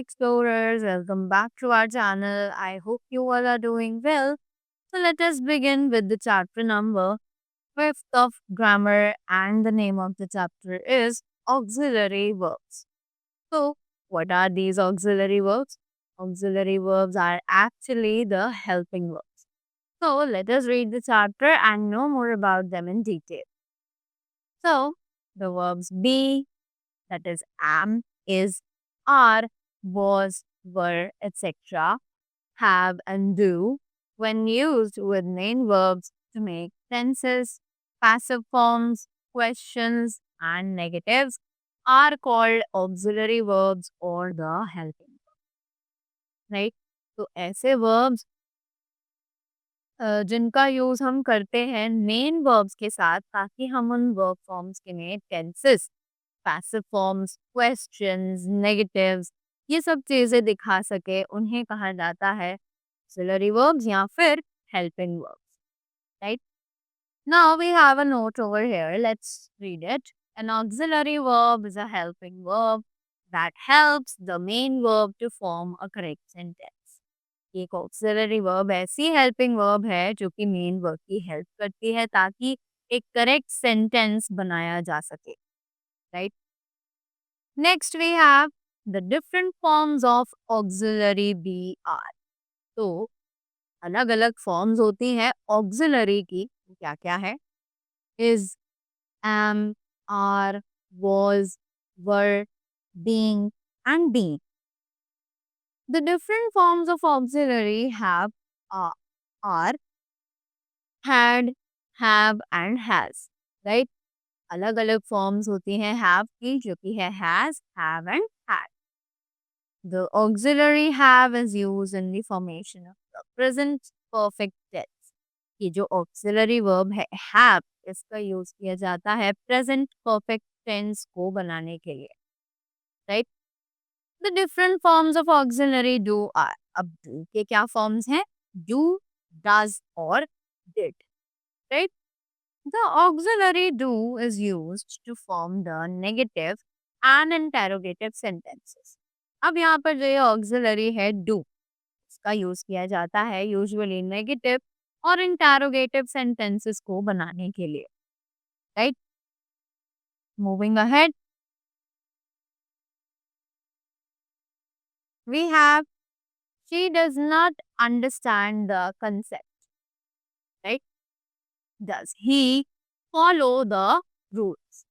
explorers, welcome back to our channel. I hope you all are doing well. So let us begin with the chapter number 5th of grammar, and the name of the chapter is auxiliary verbs. So what are these auxiliary verbs? Auxiliary verbs are actually the helping verbs. So let us read the chapter and know more about them in detail. So the verbs be, that is am, is, are, was, were, etc., have, and do, when used with main verbs to make tenses, passive forms, questions, and negatives, are called auxiliary verbs or the helping verbs, right? तो ऐसे verbs जिनका use हम करते हैं main verbs के साथ, ताकि हम उन वर्ब फॉर्म्स के में tenses, passive forms, questions, negatives, ये सब चीजें दिखा सके, उन्हें कहा जाता है ऑक्सिलरी वर्ब्स या फिर helping verbs, right? Now we have a note over here, let's read it. An auxiliary verb is a helping verb that helps the main verb to form a correct sentence. एक auxiliary verb ऐसी helping verb है जो कि main verb की help करती है ताकि एक करेक्ट सेंटेंस बनाया जा सके, right? Next we have the different forms of auxiliary be are. तो अलग अलग फॉर्म्स होती हैं ऑक्सिलरी की. क्या क्या है? Is, am, are, was, were, being, and being. The different forms of auxiliary have uh, are had, have, and has, right? अलग अलग फॉर्म्स होती हैं have की, जो कि है has, have, and had. The auxiliary have is used in the formation of the present perfect tense. ये जो auxiliary verb है have, इसका यूज किया जाता है present perfect tense को बनाने के लिए, right? The different forms of auxiliary do are. अब do के क्या forms हैं? Do, does, और did, right? The auxiliary do is used to form the negative and interrogative sentences. अब यहाँ पर जो ये auxiliary है do, इसका यूज किया जाता है यूजुअली नेगेटिव और इंटरोगेटिव सेंटेंसेस को बनाने के लिए, right? Moving ahead, we have she does not understand the concept, right? Does he follow the rules,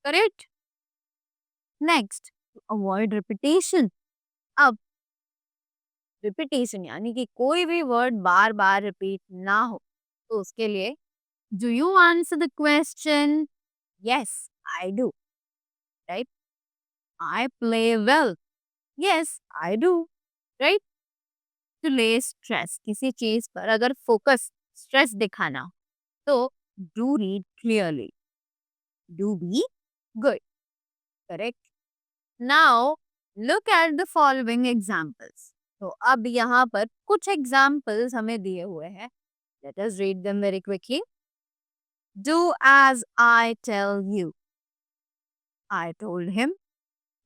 correct? Next, avoid repetition. अब रिपीटेशन यानी कि कोई भी वर्ड बार बार रिपीट ना हो, तो उसके लिए do you answer the question? Yes I do, right? I play well. Yes I do, right? To lay stress, किसी चीज पर अगर फोकस, स्ट्रेस दिखाना हो, तो do read clearly, do be good, correct? Now look at the following examples. तो अब यहाँ पर कुछ एग्जाम्पल्स हमें दिए हुए हैं. Let us read them very quickly. Do as I tell you. I told him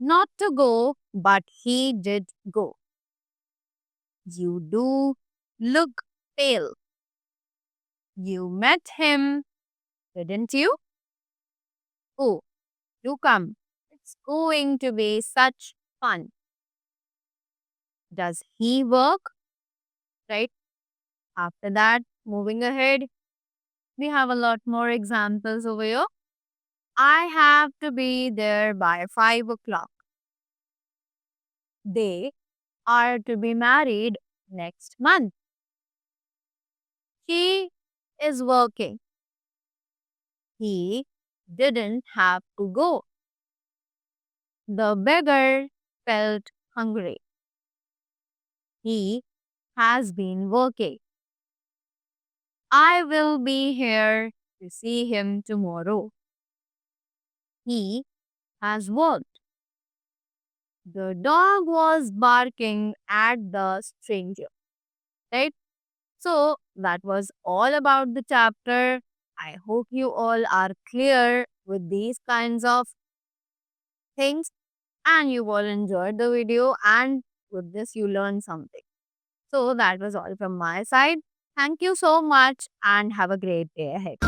not to go, but he did go. You do look pale. You met him, didn't you? Oh, do come. It's going to be such fun. Does he work? Right? After that, moving ahead, we have a lot more examples over here. I have to be there by 5 o'clock. They are to be married next month. He is working. He didn't have to go. The beggar felt hungry. He has been working. I will be here to see him tomorrow. He has worked. The dog was barking at the stranger. Right? So that was all about the chapter. I hope you all are clear with these kinds of things and you all enjoyed the video, and with this you learn something. So that was all from my side. Thank you so much and have a great day ahead.